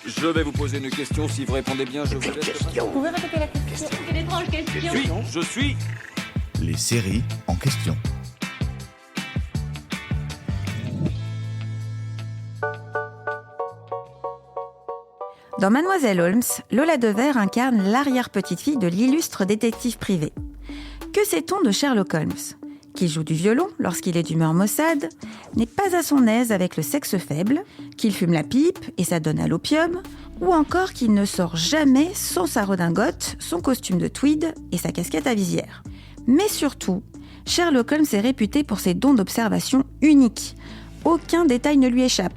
Je vais vous poser une question. Si vous répondez bien, je vous laisse. Vous pouvez répéter la question? Quelle étrange question. Je suis. Les séries en question. Dans Mademoiselle Holmes, Lola Devers incarne l'arrière-petite-fille de l'illustre détective privé. Que sait-on de Sherlock Holmes ? Qu'il joue du violon lorsqu'il est d'humeur maussade, n'est pas à son aise avec le sexe faible, qu'il fume la pipe et s'adonne à l'opium, ou encore qu'il ne sort jamais sans sa redingote, son costume de tweed et sa casquette à visière. Mais surtout, Sherlock Holmes est réputé pour ses dons d'observation uniques. Aucun détail ne lui échappe.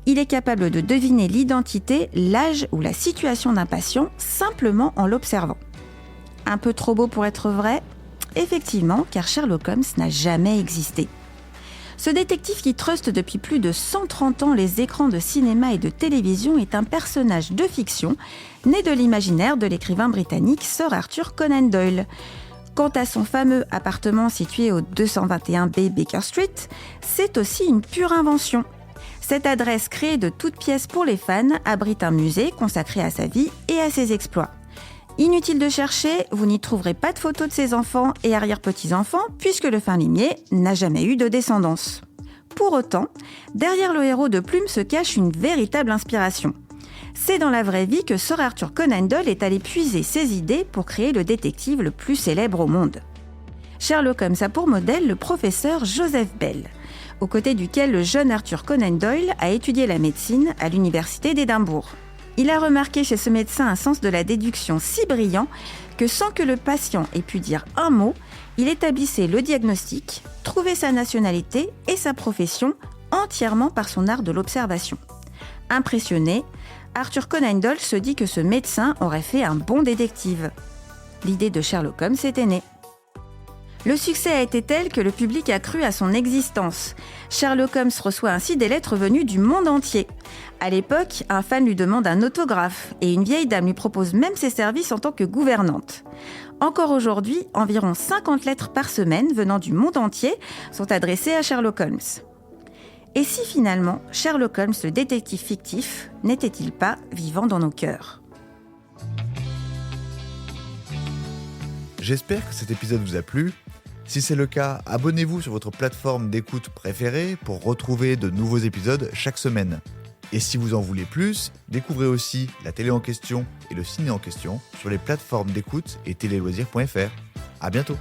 Il est capable de deviner l'identité, l'âge ou la situation d'un patient simplement en l'observant. Un peu trop beau pour être vrai ? Effectivement, car Sherlock Holmes n'a jamais existé. Ce détective qui truste depuis plus de 130 ans les écrans de cinéma et de télévision est un personnage de fiction né de l'imaginaire de l'écrivain britannique Sir Arthur Conan Doyle. Quant à son fameux appartement situé au 221B Baker Street, c'est aussi une pure invention. Cette adresse créée de toutes pièces pour les fans abrite un musée consacré à sa vie et à ses exploits. Inutile de chercher, vous n'y trouverez pas de photos de ses enfants et arrière-petits-enfants puisque le fin limier n'a jamais eu de descendance. Pour autant, derrière le héros de plume se cache une véritable inspiration. C'est dans la vraie vie que Sir Arthur Conan Doyle est allé puiser ses idées pour créer le détective le plus célèbre au monde. Sherlock Holmes a pour modèle le professeur Joseph Bell, aux côtés duquel le jeune Arthur Conan Doyle a étudié la médecine à l'université d'Édimbourg. Il a remarqué chez ce médecin un sens de la déduction si brillant que sans que le patient ait pu dire un mot, il établissait le diagnostic, trouvait sa nationalité et sa profession entièrement par son art de l'observation. Impressionné, Arthur Conan Doyle se dit que ce médecin aurait fait un bon détective. L'idée de Sherlock Holmes était née. Le succès a été tel que le public a cru à son existence. Sherlock Holmes reçoit ainsi des lettres venues du monde entier. À l'époque, un fan lui demande un autographe et une vieille dame lui propose même ses services en tant que gouvernante. Encore aujourd'hui, environ 50 lettres par semaine venant du monde entier sont adressées à Sherlock Holmes. Et si finalement, Sherlock Holmes, le détective fictif, n'était-il pas vivant dans nos cœurs ? J'espère que cet épisode vous a plu. Si c'est le cas, abonnez-vous sur votre plateforme d'écoute préférée pour retrouver de nouveaux épisodes chaque semaine. Et si vous en voulez plus, découvrez aussi la télé en question et le ciné en question sur les plateformes d'écoute et téléloisirs.fr. À bientôt.